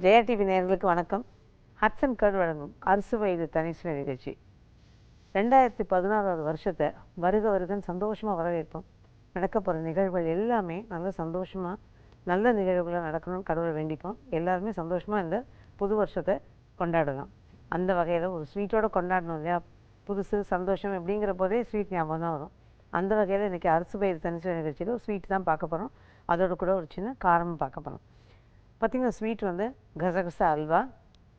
Jaya TV நேயர்களுக்கு வணக்கம். Hatsun curd வழங்கும் அறுசுவை இது தனிச்சுவை நிகழ்ச்சி 2016 வருஷத்தை வருக வருகன்னு சந்தோஷமாக வரவேற்போம். நடக்க போகிற நிகழ்வுகள் எல்லாமே நல்ல சந்தோஷமாக நல்ல நிகழ்வுகளாக நடக்கணும்னு கடவுளை வேண்டிப்போம். எல்லாருமே சந்தோஷமாக இந்த புது வருஷத்தை கொண்டாடலாம். அந்த வகையில் ஒரு ஸ்வீட்டோடு கொண்டாடணும் இல்லையா? புதுசு சந்தோஷம் எப்படிங்கிற போதே ஸ்வீட் ஞாபகம் தான் வரும். அந்த வகையில் இன்றைக்கி அறுசுவை இது தனிச்சுவை நிகழ்ச்சியில் ஒரு ஸ்வீட் தான் பார்க்க போகிறோம். அதோட கூட ஒரு சின்ன காரமும் பார்க்க போகிறோம். பார்த்திங்கன்னா ஸ்வீட் வந்து கசகசா அல்வா,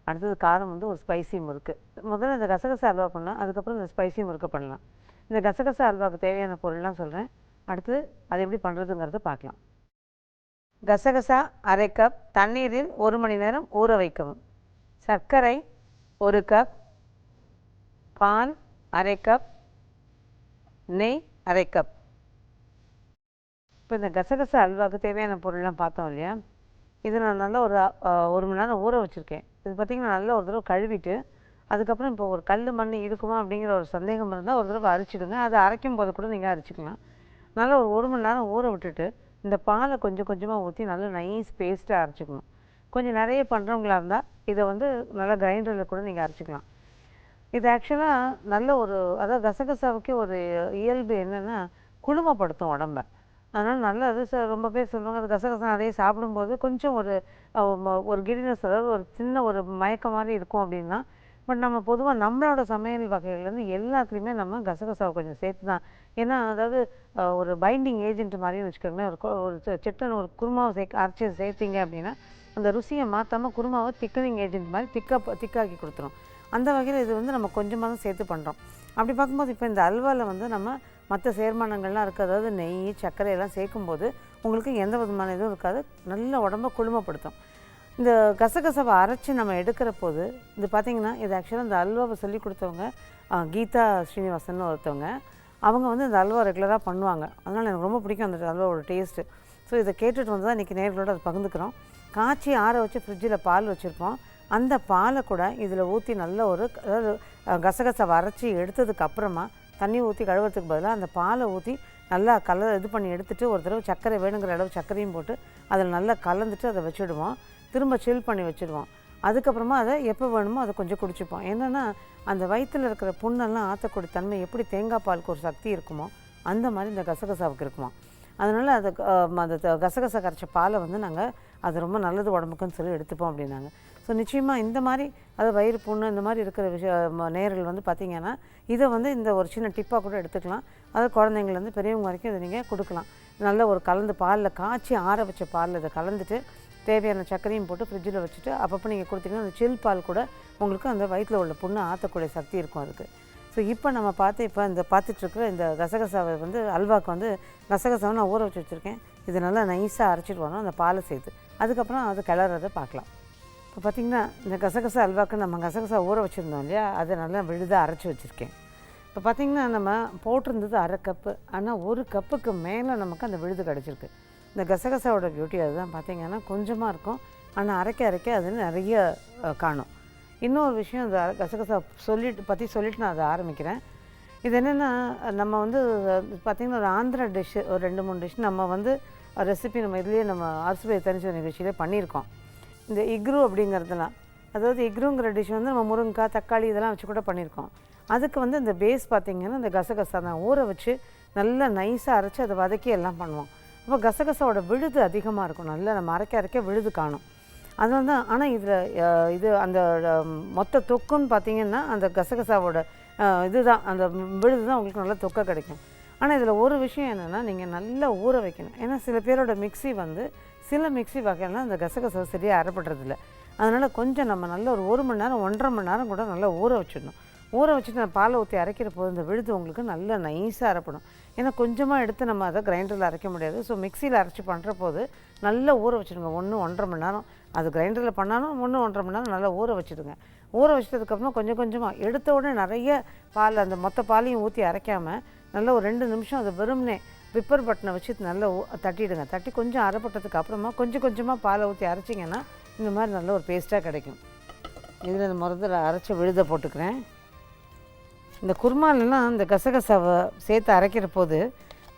அடுத்தது காரம் வந்து ஒரு ஸ்பைசி முறுக்கு. முதல்ல இந்த கசகசா அல்வா பண்ணலாம், அதுக்கப்புறம் இந்த ஸ்பைசி முறுக்கு பண்ணலாம். இந்த கசகசா அல்வாவுக்கு தேவையான பொருள்லாம் சொல்கிறேன், அடுத்து அது எப்படி பண்ணுறதுங்கிறத பார்க்கலாம். கசகசா 1/2 கப் தண்ணீரில் 1 மணி நேரம் ஊற வைக்கவும். சர்க்கரை 1 கப், பால் 1/2 கப், நெய் 1/2 கப். இப்போ இந்த கசகசா அல்வாவுக்கு தேவையான பொருள்லாம் பார்த்தோம் இல்லையா? இது நான் நல்லா ஒரு மணி நேரம் ஊற வச்சுருக்கேன். இது பார்த்திங்கன்னா நல்லா ஒரு தடவை கழுவிட்டு, அதுக்கப்புறம் இப்போ ஒரு கல் மண் இருக்குமா அப்படிங்கிற ஒரு சந்தேகம் இருந்தால் ஒரு தடவை அரைச்சிடுங்க. அதை அரைக்கும் போது கூட நீங்கள் அரைச்சிக்கலாம். நல்லா ஒரு மணி நேரம் ஊற விட்டுட்டு இந்த பாலை கொஞ்சம் கொஞ்சமாக ஊற்றி நல்லா நைஸ் பேஸ்ட்டாக அரைச்சிக்கணும். கொஞ்சம் நிறைய பண்ணுறவங்களா இருந்தால் இதை வந்து நல்லா கிரைண்டரில் கூட நீங்கள் அரைச்சிக்கலாம். இது ஆக்சுவலாக நல்ல ஒரு அதாவது கசகசாவுக்கே ஒரு இயல்பு என்னென்னா குளுமைப்படுத்தும் உடம்பை. அதனால் நல்லா அது ரொம்ப பேர் சொல்லுவாங்க அது கசகசா நிறைய சாப்பிடும்போது கொஞ்சம் ஒரு கிரினஸ், அதாவது ஒரு சின்ன ஒரு மயக்கம் மாதிரி இருக்கும் அப்படின்னா. பட் நம்ம பொதுவாக நம்மளோட சமையல் வகைகள்லேருந்து எல்லாத்துலேயுமே நம்ம கசகசாவை கொஞ்சம் சேர்த்து தான். ஏன்னா அதாவது ஒரு பைண்டிங் ஏஜென்ட் மாதிரின்னு வச்சுக்கோங்களேன். ஒரு சிட்டன்னு ஒரு குருமாவை அரைச்சி சேர்த்திங்க அப்படின்னா அந்த ருசியை மாற்றாமல் குருமாவை திக்கனிங் ஏஜென்ட் மாதிரி திக்காக்கி கொடுத்துரும். அந்த வகையில் இது வந்து நம்ம கொஞ்சமாக தான் சேர்த்து பண்ணுறோம். அப்படி பார்க்கும்போது இப்போ இந்த அல்வாவில் வந்து நம்ம மற்ற சேர்மானங்கள்லாம் இருக்குது, அதாவது நெய் சர்க்கரை எல்லாம் சேர்க்கும்போது உங்களுக்கு எந்த விதமான இதுவும் இருக்காது, நல்ல உடம்பை குளுமைப்படுத்தும். இந்த கசகசாவை அரைச்சி நம்ம எடுக்கிற போது இது பார்த்திங்கன்னா இது ஆக்சுவலாக இந்த அல்வாவை சொல்லி கொடுத்தவங்க கீதா ஸ்ரீனிவாசன் ஒருத்தவங்க. அவங்க வந்து இந்த அல்வா ரெகுலராக பண்ணுவாங்க. அதனால் எனக்கு ரொம்ப பிடிக்கும் அந்த அல்வாவோட டேஸ்ட்டு. ஸோ இதை கேட்டுட்டு வந்து தான் இன்றைக்கி நேர்களோடு அதை பகிர்ந்துக்கிறோம். காய்ச்சி ஆற வச்சு ஃப்ரிட்ஜில் பால் வச்சுருப்போம். அந்த பாலை கூட இதில் ஊற்றி நல்ல அதாவது கசகசாவை அரைச்சி எடுத்ததுக்கப்புறமா தண்ணி ஊற்றி கழுவுறதுக்கு பதிலாக அந்த பாலை ஊற்றி நல்லா இது பண்ணி எடுத்துகிட்டு ஒரு தடவை சர்க்கரை வேணுங்கிற அளவு சர்க்கரையும் போட்டு அதில் நல்லா கலந்துட்டு அதை வச்சுடுவோம். திரும்ப சில் பண்ணி வச்சுடுவோம். அதுக்கப்புறமா அதை எப்போ வேணுமோ அதை கொஞ்சம் குடிச்சுப்போம். என்னென்னா அந்த வயிற்றில் இருக்கிற புண்ணெல்லாம் ஆற்றக்கூடிய தன்மை எப்படி தேங்காய் பாலுக்கு ஒரு சக்தி இருக்குமோ அந்த மாதிரி இந்த கசகசாவுக்கு இருக்குமா. அதனால் அந்த கசகசா கரைச்ச பாலை வந்து நாங்கள் அது ரொம்ப நல்லது உடம்புக்குன்னு சொல்லி எடுத்துப்போம் அப்படின்னாங்க. ஸோ நிச்சயமாக இந்த மாதிரி அது வயிறு புண்ணு இந்த மாதிரி இருக்கிற நேர்கள் வந்து பார்த்திங்கன்னா இதை வந்து இந்த ஒரு சின்ன டிப்பாக கூட எடுத்துக்கலாம். அது குழந்தைங்கள்லேருந்து பெரியவங்க வரைக்கும் இதை நீங்கள் கொடுக்கலாம். நல்ல ஒரு கலந்து பாலில் காய்ச்சி ஆற வச்ச பாலில் இதை கலந்துட்டு தேவையான சர்க்கரையும் போட்டு ஃப்ரிட்ஜில் வச்சுட்டு அப்பப்போ நீங்கள் கொடுத்தீங்கன்னா அந்த சில் பால் கூட உங்களுக்கு அந்த வயிற்றில் உள்ள புண்ணை ஆற்றக்கூடிய சக்தி இருக்கும் அதுக்கு. ஸோ இப்போ நம்ம பார்த்துட்ருக்குற இந்த கசகசாவை வந்து அல்வாவுக்கு வந்து கசகசாவை நான் ஊற வச்சு வச்சுருக்கேன். இது நல்லா நைஸாக அரைச்சிட்டு வரோம் அந்த பாலை சேர்த்து. அதுக்கப்புறம் அது கிளறதை பார்க்கலாம். இப்போ பார்த்திங்கன்னா இந்த கசகசா அல்வாவுக்கு நம்ம கசகசா ஊற வச்சுருந்தோம் இல்லையா, அதை நல்லா விழுதாக அரைச்சி வச்சுருக்கேன். இப்போ பார்த்திங்கன்னா நம்ம போட்டிருந்தது 1/2 கப்பு, ஆனால் 1 கப்புக்கு மேலே நமக்கு அந்த விழுது கிடச்சிருக்கு. இந்த கசகசாவோட பியூட்டி அதுதான். பார்த்திங்கன்னா கொஞ்சமாக இருக்கும், ஆனால் அரைக்க அது நிறைய காணும். இன்னொரு விஷயம் இந்த கசகசா சொல்லிட்டு நான் அதை ஆரம்பிக்கிறேன். இது என்னென்னா நம்ம வந்து பார்த்திங்கன்னா ஒரு ஆந்திரா டிஷ்ஷு ஒரு 2-3 டிஷ் நம்ம வந்து ரெசிபி நம்ம இதுலேயே நம்ம அறுசுவை தனிச்சுவை நிகழ்ச்சியிலே பண்ணியிருக்கோம். இந்த இக்ரு அப்படிங்கிறதுலாம், அதாவது இக்ருங்கிற டிஷ் வந்து நம்ம முருங்கைக்காய் தக்காளி இதெல்லாம் வச்சு கூட பண்ணியிருக்கோம். அதுக்கு வந்து இந்த பேஸ் பார்த்திங்கன்னா இந்த கசகசா தான் ஊற வச்சு நல்லா நைஸாக அரைச்சி அதை வதக்கி எல்லாம் பண்ணுவோம். அப்போ கசகசாவோட விழுது அதிகமாக இருக்கும், நல்லா நம்ம அரைக்க விழுது காணும். அதனால தான். ஆனால் இது அந்த மொத்த தொக்குன்னு பார்த்திங்கன்னா அந்த கசகசாவோட இதுதான் அந்த விழுது தான் உங்களுக்கு நல்லா தொக்கை கிடைக்கும். ஆனால் இதில் ஒரு விஷயம் என்னென்னா நீங்கள் நல்லா ஊற வைக்கணும். ஏன்னா சில பேரோட சில மிக்ஸி வகையெல்லாம் அந்த கசகசா சரியாக அரைப்படுறதில்ல. அதனால் கொஞ்சம் நம்ம நல்லா ஒரு மணி நேரம் 1.5 மணி நேரம் கூட நல்லா ஊற வச்சிடணும். ஊற வச்சுட்டு நான் பாலை ஊற்றி அரைக்கிற போது இந்த விழுது உங்களுக்கு நல்லா நைஸாக அரைப்படும். ஏன்னா கொஞ்சமாக எடுத்து நம்ம அதை கிரைண்டரில் அரைக்க முடியாது. ஸோ மிக்சியில் அரைச்சி பண்ணுற போது நல்லா ஊற வச்சுடுங்க. 1-1.5 மணி நேரம். அது கிரைண்டரில் பண்ணாலும் 1-1.5 மணி நேரம் நல்லா ஊற வச்சுடுங்க. ஊற வச்சதுக்கப்புறம் கொஞ்சமாக எடுத்த உடனே நிறைய பால் அந்த மொத்த பாலையும் ஊற்றி அரைக்காமல் நல்லா ஒரு 2 நிமிஷம் அதை வெறும்னே விப்பர் பட்டனை வச்சு நல்லா தட்டிடுங்க. தட்டி கொஞ்சம் அரைப்பட்டதுக்கு அப்புறமா கொஞ்சமாக பாலை ஊற்றி அரைச்சிங்கன்னா இந்த மாதிரி நல்ல ஒரு பேஸ்ட்டாக கிடைக்கும். இதில் இந்த முதல்ல அரைச்ச விழுதை போட்டுக்கிறேன். இந்த குருமாலெலாம் இந்த கசகசாவை சேர்த்து அரைக்கிற போது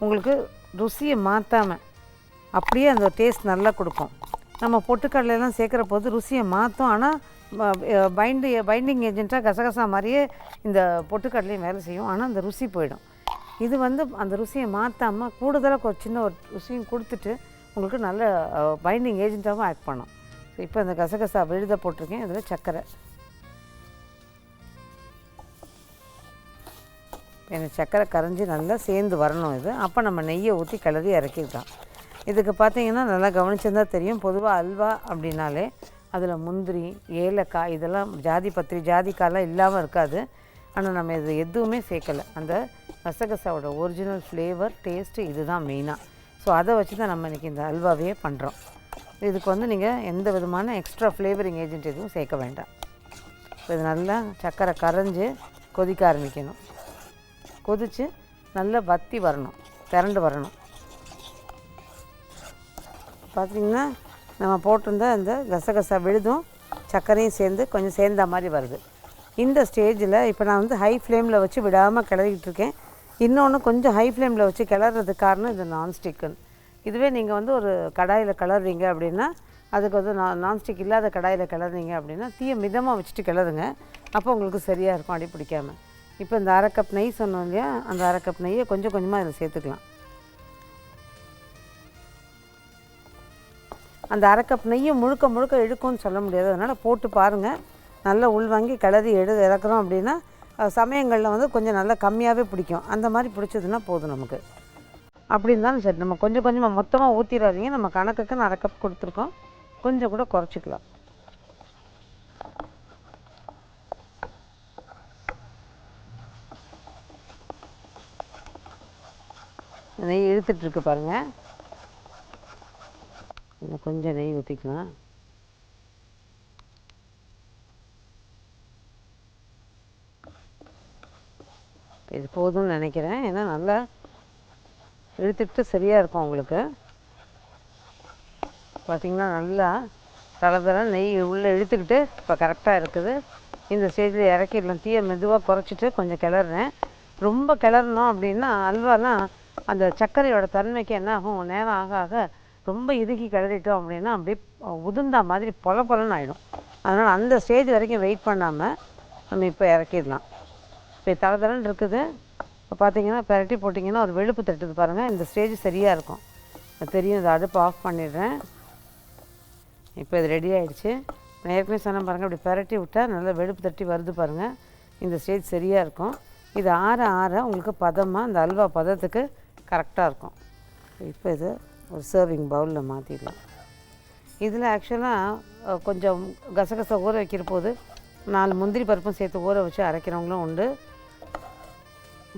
உங்களுக்கு ருசியை மாற்றாமல் அப்படியே அந்த டேஸ்ட் நல்லா கொடுக்கும். நம்ம பொட்டுக்கடலையெல்லாம் சேர்க்குற போது ருசியை மாற்றும். ஆனால் பைண்டிங் ஏஜென்ட்டாக கசகசா மாதிரியே இந்த பொட்டுக்கடலையும் வேலை செய்யும். ஆனால் அந்த ருசி போயிடும். இது வந்து அந்த ருசியை மாற்றாமல் கூடுதலாக ஒரு சின்ன ஒரு ருசியும் கொடுத்துட்டு உங்களுக்கு நல்ல பைண்டிங் ஏஜென்ட்டாகவும் ஆக்ட் பண்ணும். ஸோ இப்போ இந்த கசகசா விழுத போட்டிருக்கேன். இதில் சர்க்கரை, எனக்கு சர்க்கரை கரைஞ்சி நல்லா சேர்ந்து வரணும். இது அப்போ நம்ம நெய்யை ஊற்றி கிளறி இறக்கிக்கலாம். இதுக்கு பார்த்திங்கன்னா நல்லா கவனிச்சிருந்தா தெரியும். பொதுவாக அல்வா அப்படின்னாலே அதில் முந்திரி, ஏலக்காய், இதெல்லாம் ஜாதிபத்திரி, ஜாதிக்காயெலாம் இல்லாமல் இருக்காது. ஆனால் நம்ம இது எதுவுமே சேர்க்கலை. அந்த கசகசாவோட ஒரிஜினல் ஃப்ளேவர், டேஸ்ட்டு இதுதான் மெயினாக. ஸோ அதை வச்சு தான் நம்ம இன்றைக்கி இந்த அல்வாவே பண்ணுறோம். இதுக்கு வந்து நீங்கள் எந்த விதமான எக்ஸ்ட்ரா ஃப்ளேவரிங் ஏஜென்ட் எதுவும் சேர்க்க வேண்டாம். இது நல்லா சர்க்கரை கரைஞ்சி கொதிக்க ஆரம்பிக்கணும். கொதித்து நல்லா வற்றி வரணும், திரண்டு வரணும். பார்த்திங்கன்னா நம்ம போட்டிருந்த அந்த கசகசா விழுதும் சர்க்கரையும் சேர்ந்து கொஞ்சம் சேர்ந்த மாதிரி வருது. இந்த ஸ்டேஜில் இப்போ நான் வந்து ஹை ஃப்ளேமில் வச்சு விடாமல் கிளறிக்கிட்டு இருக்கேன். இன்னொன்று கொஞ்சம் ஹை ஃப்ளேமில் வச்சு கிளறதுக்கு காரணம் இது நான்ஸ்டிக்குன்னு. இதுவே நீங்கள் வந்து ஒரு கடாயில் கிளறீங்க அப்படின்னா, அதுக்கு வந்து நான்ஸ்டிக் இல்லாத கடாயில் கிளறீங்க அப்படின்னா தீயை மிதமாக வச்சுட்டு கிளறுங்க. அப்போ உங்களுக்கு சரியாக இருக்கும், அடி பிடிக்காமல். இப்போ இந்த 1/2 கப் நெய் சொன்னோம் இல்லையா, அந்த 1/2 கப் நெய்யை கொஞ்சம் கொஞ்சமாக இதில் சேர்த்துக்கலாம். அந்த 1/2 கப் நெய்யை முழுக்க முழுக்க இழுக்கும்னு சொல்ல முடியாது. அதனால் போட்டு பாருங்கள். நல்லா உள்வாங்கி கிளறி இறக்குறோம் அப்படின்னா சமயங்களில் வந்து கொஞ்சம் நல்லா கம்மியாகவே பிடிக்கும். அந்த மாதிரி பிடிச்சதுன்னா போதும் நமக்கு. அப்படி இருந்தாலும் சரி, நம்ம கொஞ்சம் கொஞ்சமாக மொத்தமாக ஊற்றிடாதீங்க. நம்ம கணக்குக்கு 1/2 கப் கொடுத்துருக்கோம், கொஞ்சம் கூட குறைச்சிக்கலாம். நெய் இழுத்துட்ருக்கு பாருங்கள். இன்னும் கொஞ்சம் நெய் ஊற்றிக்கலாம். இது போதும்னு நினைக்கிறேன். ஏன்னா நல்லா இழுத்துட்டு சரியாக இருக்கும் உங்களுக்கு. பார்த்திங்கன்னா நல்லா தலை நெய் உள்ளே இழுத்துக்கிட்டு இப்போ கரெக்டாக இருக்குது. இந்த ஸ்டேஜில் இறக்கிடலாம். தீயை மெதுவாக குறைச்சிட்டு கொஞ்சம் கிளறேன். ரொம்ப கிளறணும் அப்படின்னா அல்வாலாம் அந்த சர்க்கரையோட தன்மைக்கு என்ன ஆகும், நேரம் ஆக ஆக ரொம்ப இறுக்கி கிளறிட்டோம் அப்படின்னா அப்படியே உதிர்ந்தா மாதிரி பொலன்னு ஆகிடும். அதனால் அந்த ஸ்டேஜ் வரைக்கும் வெயிட் பண்ணாமல் நம்ம இப்போ இறக்கிடலாம். இப்போ தளன்னு இருக்குது. இப்போ பார்த்தீங்கன்னா பெரட்டி போட்டிங்கன்னா ஒரு வெளுப்பு தட்டுது பாருங்கள். இந்த ஸ்டேஜ் சரியாக இருக்கும், தெரியும். இதை அடுப்பு ஆஃப் பண்ணிடுறேன். இப்போ இது ரெடி ஆகிடுச்சு. நான் ஏற்கனவே சொன்ன பாருங்கள், அப்படி பெரட்டி விட்டால் நல்லா வெளுப்பு தட்டி வருது பாருங்கள். இந்த ஸ்டேஜ் சரியாக இருக்கும். இது ஆற ஆற உங்களுக்கு பதமாக இந்த அல்வா பதத்துக்கு கரெக்டாக இருக்கும். இப்போ இது ஒரு சர்விங் பவுலில் மாற்றிடலாம். இதில் ஆக்சுவலாக கொஞ்சம் கசகசை ஊற வைக்கிற போது 4 முந்திரி பருப்பும் சேர்த்து ஊற வச்சு அரைக்கிறவங்களும் உண்டு,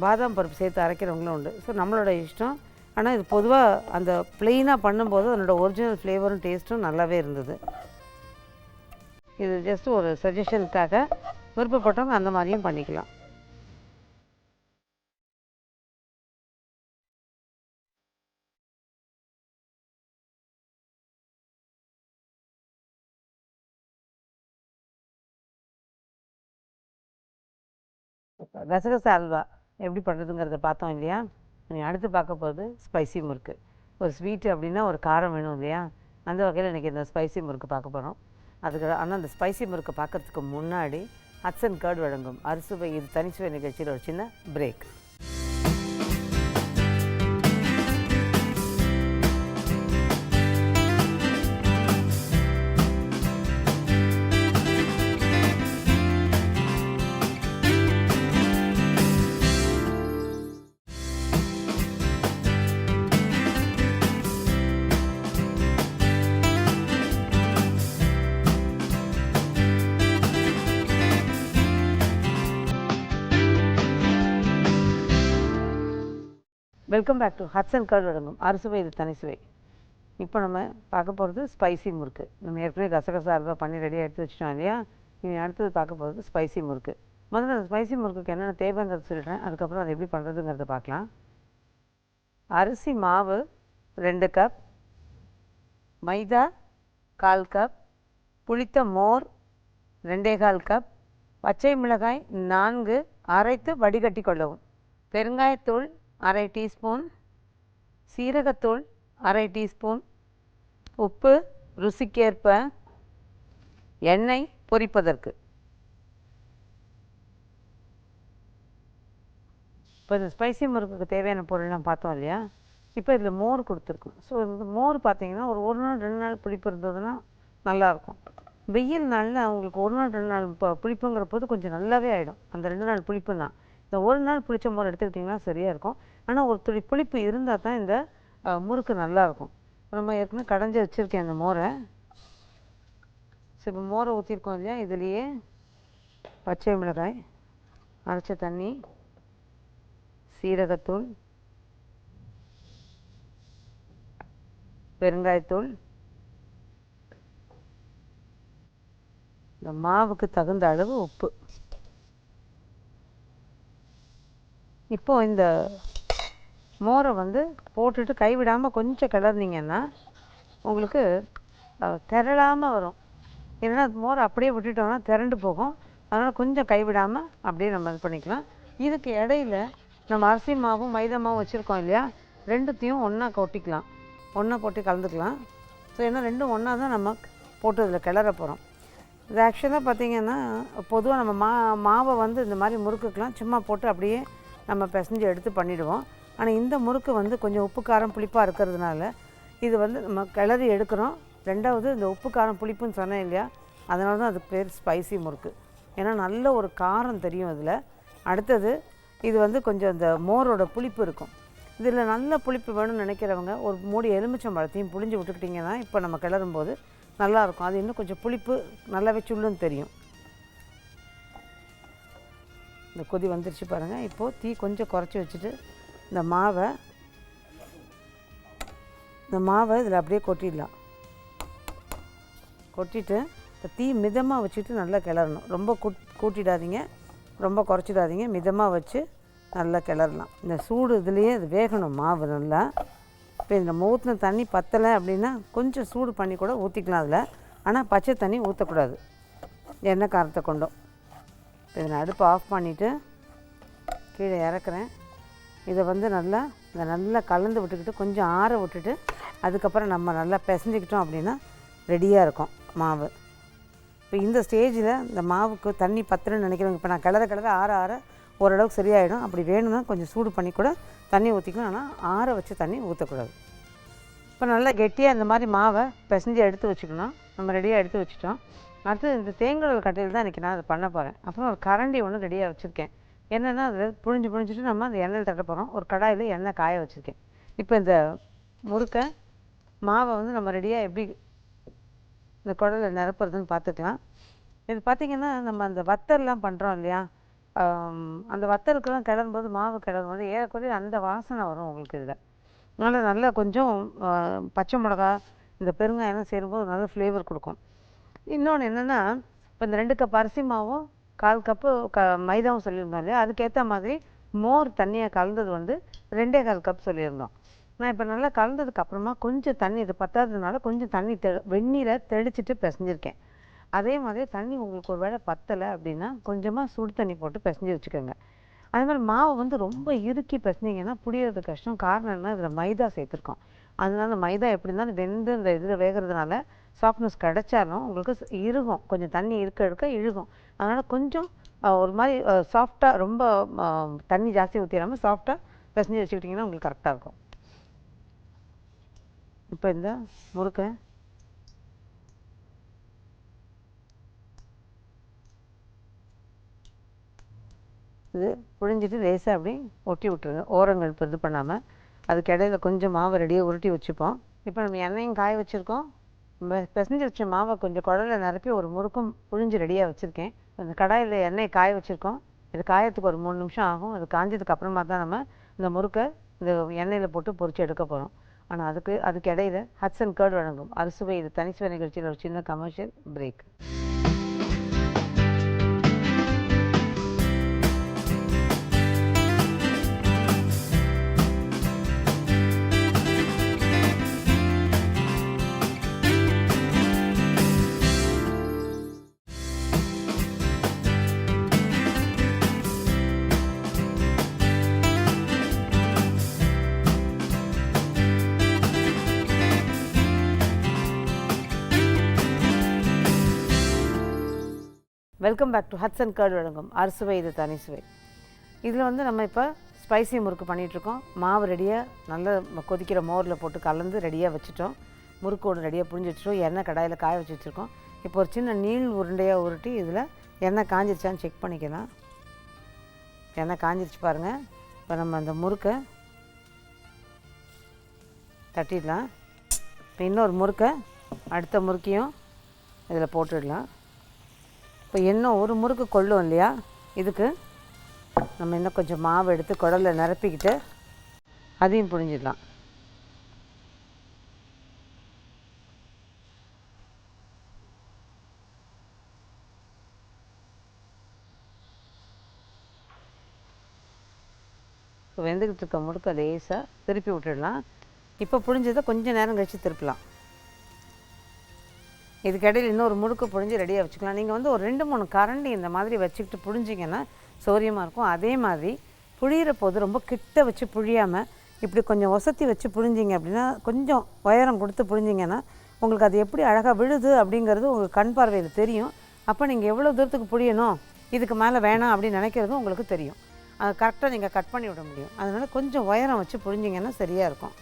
பாதாம் பருப்பு சேர்த்து அரைக்கிறவங்களும் உண்டு. ஸோ நம்மளோட இஷ்டம். ஆனால் இது பொதுவாக அந்த ப்ளெயினாக பண்ணும்போது அதனோட ஒரிஜினல் ஃப்ளேவரும் டேஸ்ட்டும் நல்லாவே இருந்தது. இது ஜஸ்ட் ஒரு சஜஷனுக்காக, விருப்பப்பட்டவங்க அந்த மாதிரியும் பண்ணிக்கலாம். கசகசா அல்வா எப்படி பண்ணுறதுங்கிறத பார்த்தோம் இல்லையா. நீங்கள் அடுத்து பார்க்க போகிறது ஸ்பைசி முறுக்கு. ஒரு ஸ்வீட்டு அப்படின்னா ஒரு காரம் வேணும் இல்லையா. அந்த வகையில் இன்றைக்கி இந்த ஸ்பைசி முறுக்கு பார்க்க போகிறோம். அதுக்கு ஆனால் அந்த ஸ்பைசி முறுக்கு பார்க்குறதுக்கு முன்னாடி ஹட்சன் கர்ட் வழங்கும் அறுசுவை இது தனிச்சுவை நிகழ்ச்சியில் ஒரு சின்ன break. Welcome back to Hatsun curd வழங்கும் அறுசுவை இது தனிசுவை. இப்போ நம்ம பார்க்க போகிறது ஸ்பைசி முறுக்கு. நம்ம ஏற்கனவே கசகசா அல்வா பண்ணி ரெடியாக எடுத்து வச்சிட்டோம் இல்லையா. இனி அடுத்தது பார்க்க போகிறது ஸ்பைசி முறுக்கு. முதல்ல அந்த ஸ்பைசி முறுக்குக்கு என்னென்ன தேவைங்கிறது சொல்லிடுறேன். அதுக்கப்புறம் அதை எப்படி பண்ணுறதுங்கிறத பார்க்கலாம். அரிசி மாவு 2 கப், மைதா 1/4 கப், புளித்த மோர் 2.25 கப், பச்சை மிளகாய் 4 அரைத்து வடிகட்டி கொள்ளவும், பெருங்காயத்தூள் 1/2 டீஸ்பூன், சீரகத்தூள் 1/2 டீஸ்பூன், உப்பு ருசிக்கேற்ப எண்ணெய் பொரிப்பதற்கு. இப்போ இந்த ஸ்பைசி முறுக்குக்கு தேவையான பொருள்லாம் பார்த்தோம் இல்லையா? இப்போ இதில் மோர் கொடுத்துருக்கோம். ஸோ இந்த மோர் பார்த்தீங்கன்னா ஒரு நாள் 2 நாள் புளிப்பு இருந்ததுன்னா நல்லாயிருக்கும். வெயில் நாளில் அவங்களுக்கு 1 நாள் 2 நாள் புளிப்புங்கிற போது கொஞ்சம் நல்லாவே ஆகிடும். அந்த 2 நாள் புளிப்பு தான். இந்த 1 நாள் புளிச்ச மோர் எடுத்துக்கிட்டிங்கன்னா சரியாக இருக்கும். ஆனால் ஒரு துளி புளிப்பு இருந்தால் தான் இந்த முறுக்கு நல்லாயிருக்கும். நம்ம ஏற்கனவே கடைஞ்சி வச்சுருக்கேன் அந்த மோரை. ஸோ இப்போ மோரை ஊற்றிருக்கோம் இல்லையா? இதுலேயே பச்சை மிளகாய், அரைச்ச தண்ணி, சீரகத்தூள், பெருங்காயத்தூள், இந்த மாவுக்கு தகுந்த அளவு உப்பு. இப்போது இந்த மோரை வந்து போட்டுட்டு கைவிடாமல் கொஞ்சம் கிளறினீங்கன்னா உங்களுக்கு திரளாமல் வரும். இல்லைன்னா மோரை அப்படியே விட்டுட்டோம்னா திரண்டு போகும். அதனால் கொஞ்சம் கைவிடாமல் அப்படியே நம்ம இது பண்ணிக்கலாம். இதுக்கு இடையில நம்ம அரிசி மாவும் மைதா மாவும் வச்சுருக்கோம் இல்லையா? ரெண்டுத்தையும் ஒன்றா கொட்டிக்கலாம், ஒன்றா போட்டு கலந்துக்கலாம். ஸோ ஏன்னா ரெண்டும் ஒன்றா தான் நம்ம போட்டு இதில் கிளற போகிறோம். இது ஆக்சுவலாக பார்த்திங்கன்னா பொதுவாக நம்ம மாவை வந்து இந்த மாதிரி முறுக்குக்கெலாம் சும்மா போட்டு அப்படியே நம்ம பிசைஞ்சு எடுத்து பண்ணிவிடுவோம். ஆனால் இந்த முறுக்கு வந்து கொஞ்சம் உப்பு காரம் புளிப்பாக இருக்கிறதுனால இது வந்து நம்ம கிளறி எடுக்கிறோம். ரெண்டாவது இந்த உப்பு காரம் புளிப்புன்னு சொன்னேன் இல்லையா? அதனால தான் அதுக்கு பேர் ஸ்பைசி முறுக்கு. ஏன்னா நல்ல ஒரு காரம் தெரியும் அதில். அடுத்தது இது வந்து கொஞ்சம் இந்த மோரோட புளிப்பு இருக்கும். இதில் நல்ல புளிப்பு வேணும்னு நினைக்கிறவங்க ஒரு மூடி எலுமிச்சம்பழத்தையும் புளிஞ்சு விட்டுக்கிட்டிங்கன்னா இப்போ நம்ம கிளறும்போது நல்லாயிருக்கும். அது இன்னும் கொஞ்சம் புளிப்பு நல்லாவே சுள்ளுன்னு தெரியும். இந்த கொதி வந்துருச்சு பாருங்கள். இப்போது தீ கொஞ்சம் குறைச்சி வச்சுட்டு இந்த மாவை இதில் அப்படியே கொட்டிடலாம். கொட்டிட்டு இப்போ தீ மிதமாக வச்சுட்டு நல்லா கிளறணும். ரொம்ப கூட்டிடாதீங்க, ரொம்ப குறைச்சிடாதீங்க, மிதமாக வச்சு நல்லா கிளறலாம். இந்த சூடு இதுலேயே இது வேகணும் மாவு நல்லா. இப்போ இந்த ஊற்றின தண்ணி பத்தலை அப்படின்னா கொஞ்சம் சூடு பண்ணி கூட ஊற்றிக்கலாம் அதில். ஆனால் பச்சை தண்ணி ஊற்றக்கூடாது, எண்ணெய் காரத்தை கொண்டும். இப்போ இதை நான் அடுப்பை ஆஃப் பண்ணிவிட்டு கீழே இறக்குறேன். இதை வந்து நல்லா கலந்து விட்டுக்கிட்டு கொஞ்சம் ஆற விட்டுட்டு அதுக்கப்புறம் நம்ம நல்லா பிசைஞ்சிக்கிட்டோம் அப்படின்னா ரெடியாக இருக்கும் மாவு. இப்போ இந்த ஸ்டேஜில் இந்த மாவுக்கு தண்ணி பத்தலைன்னு நினைக்கிறவங்க இப்போ நான் கிளற ஆற ஓரளவுக்கு சரியாயிடும். அப்படி வேணும்னா கொஞ்சம் சூடு பண்ணி கூட தண்ணி ஊற்றிக்கலாம். ஆனால் ஆற வச்சு தண்ணி ஊற்றக்கூடாது. இப்போ நல்லா கெட்டியாக இந்த மாதிரி மாவை பிசைஞ்சு எடுத்து வச்சுக்கணும். நம்ம ரெடியாக எடுத்து வச்சுட்டோம். அடுத்து இந்த தேங்காய் கட்டையில் தான் இன்றைக்கி நான் அதை பண்ண போகிறேன். அப்புறம் ஒரு கரண்டி ஒன்று ரெடியாக வச்சுருக்கேன். என்னென்னா அதில் புழிஞ்சிட்டு நம்ம அந்த எண்ணெயில் தட்ட போகிறோம். ஒரு கடாயில் எண்ணெய் காய வச்சுருக்கேன். இப்போ இந்த முறுக்கை மாவை வந்து நம்ம ரெடியாக எப்படி இந்த குடலில் நிரப்புறதுன்னு பார்த்துக்கலாம். இது பார்த்திங்கன்னா நம்ம அந்த வத்தல்லாம் பண்ணுறோம் இல்லையா? அந்த வத்தலுக்கெல்லாம் கிளறும்போது மாவு கிளறும்போது ஏறக்குறைய அந்த வாசனை வரும் உங்களுக்கு இதில். அதனால் நல்லா கொஞ்சம் பச்சை மிளகா இந்த பெருங்காயெல்லாம் சேரும்போது நல்ல ஃப்ளேவர் கொடுக்கும். இன்னொன்று என்னென்னா இப்போ இந்த 2 கப் அரிசி மாவும் 1/4 கப்பு மைதாவும் சொல்லியிருந்தோம் இல்லையா? அதுக்கேற்ற மாதிரி மோர் தண்ணியாக கலந்தது வந்து 2.25 கப் சொல்லியிருந்தோம். நான் இப்போ நல்லா கலந்ததுக்கு அப்புறமா கொஞ்சம் தண்ணி இது பத்தாததுனால கொஞ்சம் தண்ணி வெந்நீரை தெளிச்சிட்டு பிசைஞ்சிருக்கேன். அதே மாதிரி தண்ணி உங்களுக்கு ஒரு வேளை பத்தலை அப்படின்னா கொஞ்சமாக சுடு தண்ணி போட்டு பிசைஞ்சு வச்சுக்கோங்க. அதே மாதிரி மாவை வந்து ரொம்ப இறுக்கி பிசைஞ்சிங்கன்னா புளியறது கஷ்டம். காரணம் என்ன, இதில் மைதா சேர்த்துருக்கோம். அதனால மைதா எப்படி இருந்தாலும் வெந்து இந்த இதில் வேகிறதுனால சாஃப்ட்னஸ் கிடைச்சாலும் உங்களுக்கு இழுகும். கொஞ்சம் தண்ணி இருக்க இழுகும். அதனால் கொஞ்சம் ஒரு மாதிரி சாஃப்டாக ரொம்ப தண்ணி ஜாஸ்தி ஊற்றிடாமல் சாஃப்டாக பிசைஞ்சு வச்சுக்கிட்டிங்கன்னா உங்களுக்கு கரெக்டாக இருக்கும். இப்போ இந்த முறுக்கை இது புழிஞ்சிட்டு லேசாக அப்படி ஒட்டி விட்டுருங்க. ஓரங்கள் இப்போ இது பண்ணாமல் அதுக்கு இடையில கொஞ்சம் மாவை ரெடியாக உருட்டி வச்சுப்போம். இப்போ நம்ம எண்ணெயும் காய வச்சுருக்கோம். பிசைஞ்சு வச்ச மாவை கொஞ்சம் குடலில் நிரப்பி ஒரு முறுக்கும் புழிஞ்சு ரெடியாக வச்சுருக்கேன். அந்த கடாயில் எண்ணெய் காய வச்சுருக்கோம். இது காயத்துக்கு ஒரு 3 நிமிஷம் ஆகும். அது காஞ்சதுக்கு அப்புறமா தான் நம்ம இந்த முறுக்கை இந்த எண்ணெயில் போட்டு பொரிச்சு எடுக்க போகிறோம். ஆனால் அதுக்கு இடையில ஹட்சன் கர்ட் வழங்கும் அறுசுவை இது தனிச்சுவை நிகழ்ச்சியில் ஒரு சின்ன commercial break. Welcome back to Hatsun curd வழங்கும் அறுசுவை இது தனி சுவை. இதில் வந்து நம்ம இப்போ ஸ்பைசி முறுக்கு பண்ணிகிட்ருக்கோம். மாவு ரெடியாக நல்லா கொதிக்கிற மோரில் போட்டு கலந்து ரெடியாக வச்சுட்டோம். முறுக்கு ஒன்று ரெடியாக புழிஞ்சு வச்சுட்டோம். எண்ணெய் கடாயில் காய வச்சு வச்சுருக்கோம். இப்போ ஒரு சின்ன நீள் உருண்டையாக உருட்டி இதில் எண்ணெய் காஞ்சிருச்சான்னு செக் பண்ணிக்கலாம். எண்ணெய் காஞ்சிருச்சு பாருங்கள். இப்போ நம்ம அந்த முறுக்கை தட்டிடலாம். இப்போ இன்னொரு முறுக்கை அடுத்த முறுக்கையும் இதில் போட்டுடலாம். இப்போ இன்னும் ஒரு முறுக்கு கொள்ளும் இல்லையா, இதுக்கு நம்ம இன்னும் கொஞ்சம் மாவு எடுத்து குடலில் நிரப்பிக்கிட்டு அதையும் புழிஞ்சிடலாம். இப்போ வெந்துக்கிட்டு இருக்க முறுக்க லேசாக திருப்பி விட்டுடலாம். இப்போ புழிஞ்சதை கொஞ்சம் நேரம் கழித்து திருப்பலாம். இதுக்கிடையில் இன்னொரு முறுக்கு புழிஞ்சு ரெடியாக வச்சுக்கலாம். நீங்கள் வந்து ஒரு 2-3 கரண்டி இந்த மாதிரி வச்சுக்கிட்டு புழிஞ்சிங்கன்னா சௌரியமாக இருக்கும். அதே மாதிரி புழியிற போது ரொம்ப கிட்ட வச்சு புழியாமல் இப்படி கொஞ்சம் ஒசத்தி வச்சு புழிஞ்சிங்க அப்படின்னா, கொஞ்சம் உயரம் கொடுத்து புழிஞ்சிங்கன்னா உங்களுக்கு அது எப்படி அழகாக விழுது அப்படிங்கிறது உங்களுக்கு கண் பார்வையில் தெரியும். அப்போ நீங்கள் எவ்வளோ தூரத்துக்கு புழியணும், இதுக்கு மேலே வேணாம் அப்படின்னு நினைக்கிறதும் உங்களுக்கு தெரியும். அது கரெக்டாக நீங்கள் கட் பண்ணி விட முடியும். அதனால் கொஞ்சம் உயரம் வச்சு புழிஞ்சிங்கன்னா சரியாக இருக்கும்.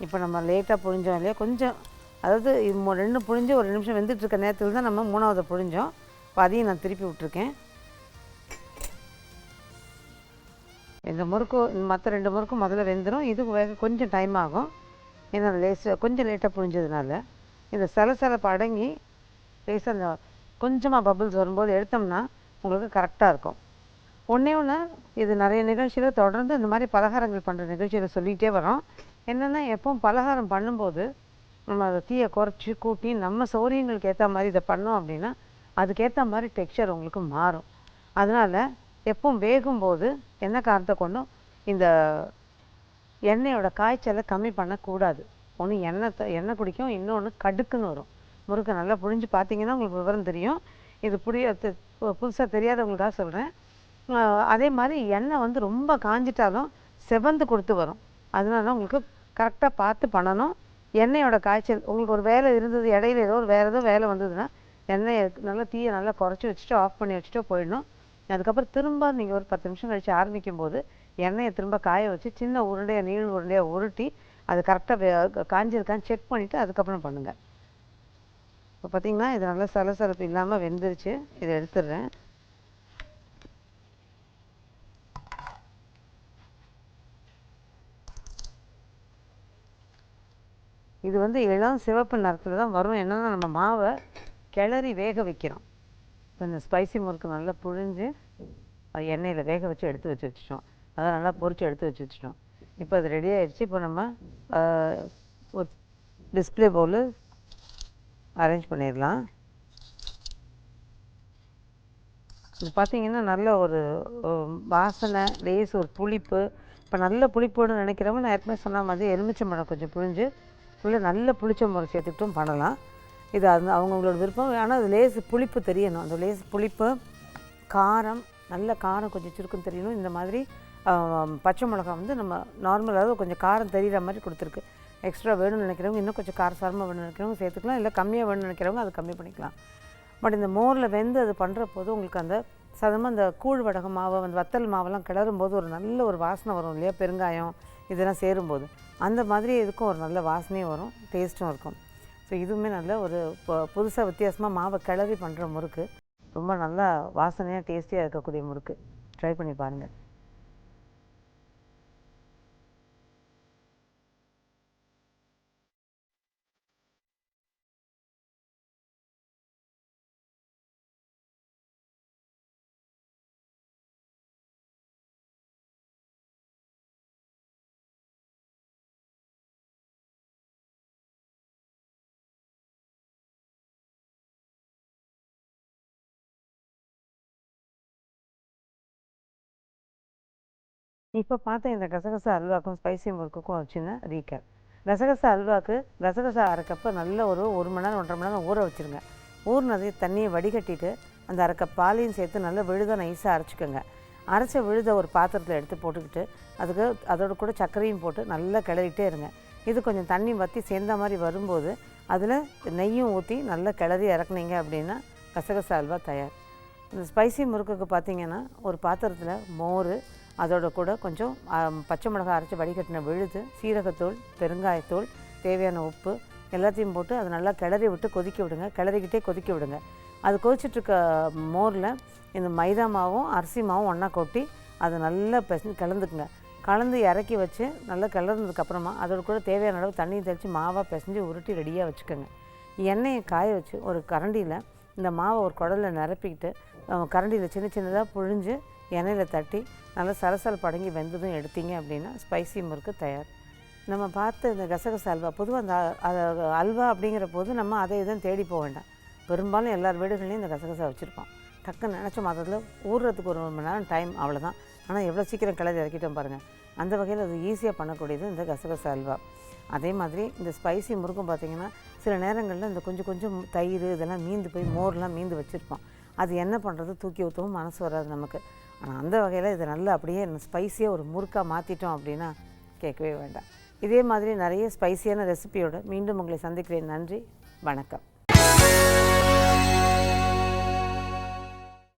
இப்போ நம்ம லேட்டாக புழிஞ்சோம் இல்லையா, கொஞ்சம் அதாவது 2 புழிஞ்சு ஒரு நிமிஷம் வெந்துட்டுருக்க நேரத்தில் தான் நம்ம 3ஆவதை புழிஞ்சோம். இப்போ அதையும் நான் திருப்பி விட்ருக்கேன். இந்த முறுக்கு மற்ற 2 முறுக்கும் முதல்ல வெந்துடும். இது கொஞ்சம் டைம் ஆகும். ஏன்னா கொஞ்சம் லேட்டாக புழிஞ்சதுனால இந்த சலசலப்பு அடங்கி லேசாக அந்த கொஞ்சமாக பபிள்ஸ் வரும்போது எடுத்தோம்னா உங்களுக்கு கரெக்டாக இருக்கும். ஒன்று இது நிறைய நிகழ்ச்சியில் தொடர்ந்து இந்த மாதிரி பலகாரங்கள் பண்ணுற நிகழ்ச்சியில் சொல்லிகிட்டே வரோம். என்னென்னா, எப்பவும் பலகாரம் பண்ணும்போது நம்ம அதை தீயை குறைச்சி கூட்டி நம்ம சௌரியங்களுக்கு ஏற்ற மாதிரி இதை பண்ணோம் அப்படின்னா அதுக்கேற்ற மாதிரி டெக்ஸ்சர் உங்களுக்கு மாறும். அதனால் எப்பவும் வேகும்போது எண்ணெய் காரத்தை கொண்டும் இந்த எண்ணெயோட காய்ச்சலை கம்மி பண்ணக்கூடாது. ஒன்று எண்ணெய் குடிக்கும், இன்னொன்று கடுக்குன்னு வரும். முறுக்கு நல்லா புழிஞ்சு பார்த்தீங்கன்னா உங்களுக்கு விவரம் தெரியும். இது புதுசாக தெரியாதவங்களுக்காக சொல்கிறேன். அதே மாதிரி எண்ணெய் வந்து ரொம்ப காஞ்சிட்டாலும் செவந்து கொடுத்து வரும். அதனால உங்களுக்கு கரெக்டாக பார்த்து பண்ணணும். எண்ணெயோட காய்ச்சல் உங்களுக்கு ஒரு வேலை இருந்தது, இடையில ஏதோ வேறு வேலை வந்ததுன்னா எண்ணெயை நல்லா தீயை நல்லா குறைச்சி வச்சுட்டு ஆஃப் பண்ணி வச்சுட்டு போயிடணும். அதுக்கப்புறம் திரும்ப நீங்கள் ஒரு 10 நிமிஷம் கழித்து ஆரம்பிக்கும் போது எண்ணெயை திரும்ப காய வச்சு சின்ன உருண்டையாக நீள் உருண்டையாக உருட்டி அது கரெக்டாக காஞ்சிருக்கான்னு செக் பண்ணிவிட்டு அதுக்கப்புறம் பண்ணுங்கள். இப்போ பார்த்திங்கன்னா இது நல்லா சலசலப்பு இல்லாமல் வெந்துருச்சு. இதை எடுத்துடுறேன். இது வந்து இளம் சிவப்பு நிறத்தில் தான் வரும். என்னென்னா நம்ம மாவை கிளறி வேக வைக்கிறோம். இப்போ இந்த ஸ்பைசி முறுக்கு நல்லா புழிஞ்சு அது எண்ணெயில் வேக வச்சு எடுத்து வச்சுட்டோம். அதை நல்லா பொரித்து எடுத்து வச்சுட்டோம். இப்போ அது ரெடி ஆகிடுச்சு. இப்போ நம்ம ஒரு டிஸ்பிளே பவுல் அரேஞ்ச் பண்ணிடலாம். இது பார்த்திங்கன்னா நல்ல ஒரு வாசனை, லேஸ் ஒரு புளிப்பு. இப்போ நல்ல புளிப்போடு நினைக்கிறவங்க நான் ஏற்கனவே சொன்ன மாதிரி எலுமிச்சம்பழம் கொஞ்சம் புழிஞ்சு உள்ளே நல்ல புளிச்ச முறை சேர்த்துக்கிட்டும் பண்ணலாம். இது அது அவங்கவுங்களோட விருப்பம். ஆனால் அது லேஸ் புளிப்பு தெரியணும். அந்த லேஸ் புளிப்பு, காரம், நல்ல காரம் கொஞ்சம் சுருக்கம் தெரியணும். இந்த மாதிரி பச்சை மிளகா வந்து நம்ம நார்மலாக கொஞ்சம் காரம் தெரிகிற மாதிரி கொடுத்துருக்கு. எக்ஸ்ட்ரா வேணும்னு நினைக்கிறவங்க இன்னும் கொஞ்சம் காரசாரமாக வேணும்னு நினைக்கிறவங்க சேர்த்துக்கலாம். இல்லை கம்மியாக வேணும்னு நினைக்கிறவங்க அது கம்மி பண்ணிக்கலாம். பட் இந்த மோரில் வெந்து அது பண்ணுற போது உங்களுக்கு அந்த சாதாரணமாக அந்த கூழ் வடகம் மாவு, அந்த வத்தல் மாவெல்லாம் கிளறும் போது ஒரு நல்ல ஒரு வாசனை வரும் இல்லையா, பெருங்காயம் இதெல்லாம் சேரும்போது அந்த மாதிரி இதுக்கும் ஒரு நல்ல வாசனையும் வரும், டேஸ்ட்டும் இருக்கும். ஸோ இதுவுமே நல்ல ஒரு புதுசாக வித்தியாசமாக மாவை கிளறி பண்ணுற முறுக்கு, ரொம்ப நல்லா வாசனையாக டேஸ்டியாக இருக்கக்கூடிய முறுக்கு. ட்ரை பண்ணி பாருங்கள். இப்போ பார்த்த இந்த கசகசா அல்வாக்கும் ஸ்பைசி முறுக்குக்கும் ஒரு சின்ன ரீகேப். கசகசா அல்வாவுக்கு கசகசா அரை கப்பு நல்ல ஒரு 1 மணி நேரம் 1.5 மணி நேரம் ஊற வச்சுருங்க. ஊறினதை தண்ணியை வடிகட்டிட்டு அந்த அரை கப் பாலையும் சேர்த்து நல்லா விழுத நைஸாக அரைச்சிக்கோங்க. அரைச்ச விழுத ஒரு பாத்திரத்தில் எடுத்து போட்டுக்கிட்டு அதுக்கு அதோட கூட சர்க்கரையும் போட்டு நல்லா கிளறிட்டே இருங்க. இது கொஞ்சம் தண்ணி வற்றி சேர்ந்த மாதிரி வரும்போது அதில் நெய்யும் ஊற்றி நல்லா கிளறி இறக்குனீங்க அப்படின்னா கசகசா அல்வா தயார். இந்த ஸ்பைசி முறுக்குக்கு பார்த்திங்கன்னா ஒரு பாத்திரத்தில் மோர், அதோட கூட கொஞ்சம் பச்சை மிளகாய் அரைச்சி வடிகட்டின விழுது, சீரகத்தூள், பெருங்காயத்தூள், தேவையான உப்பு எல்லாத்தையும் போட்டு அதை நல்லா கிளறி விட்டு கொதிக்க விடுங்க. கிளறிக்கிட்டே கொதிக்க விடுங்க. அது கொதிச்சிட்ருக்க மோரில் இந்த மைதா மாவும் அரிசி மாவும் ஒன்றா கொட்டி அதை நல்லா கலந்துக்குங்க. கலந்து இறக்கி வச்சு நல்லா கிளறதுக்கப்புறமா அதோட கூட தேவையான அளவு தண்ணி தெளித்து மாவாக பிசைஞ்சு உருட்டி ரெடியாக வச்சுக்கோங்க. எண்ணெயை காய வச்சு ஒரு கரண்டியில் இந்த மாவை ஒரு குடலில் நிரப்பிக்கிட்டு கரண்டியில் சின்ன சின்னதாக புழிஞ்சு எண்ணெயில் தட்டி நல்லா சலசல் படங்கி வெந்ததும் எடுத்தீங்க அப்படின்னா ஸ்பைசி முறுக்கு தயார். நம்ம பார்த்த இந்த கசகசா அல்வா பொதுவாக அந்த அல்வா அப்படிங்கிற போது நம்ம அதை எதுவும் தேடி போக வேண்டாம். பெரும்பாலும் எல்லார் வீடுகள்லையும் இந்த கசகசா வச்சுருப்போம். டக்குன்னு நினச்ச மாதத்தில் ஊறுறதுக்கு 1 மணி நேரம் டைம், அவ்வளோதான். ஆனால் எவ்வளோ சீக்கிரம் கிளறி இறக்கிட்டோம் பாருங்கள். அந்த வகையில் அது ஈஸியாக பண்ணக்கூடியது இந்த கசகசா அல்வா. அதே மாதிரி இந்த ஸ்பைசி முறுக்கும் பார்த்திங்கன்னா சில நேரங்களில் இந்த கொஞ்சம் கொஞ்சம் தயிர் இதெல்லாம் மீந்து போய் மோர்லாம் மீந்து வச்சுருப்போம். அது என்ன பண்ணுறது, தூக்கி ஊற்றவும் மனசு வராது நமக்கு. ஆனால் அந்த வகையில் இதை நல்லா அப்படியே ஸ்பைஸியாக ஒரு முறுக்காக மாற்றிட்டோம் அப்படின்னா கேட்கவே வேண்டாம். இதே மாதிரி நிறைய ஸ்பைசியான ரெசிபியோடு மீண்டும் உங்களை சந்திக்கிறேன். நன்றி, வணக்கம்.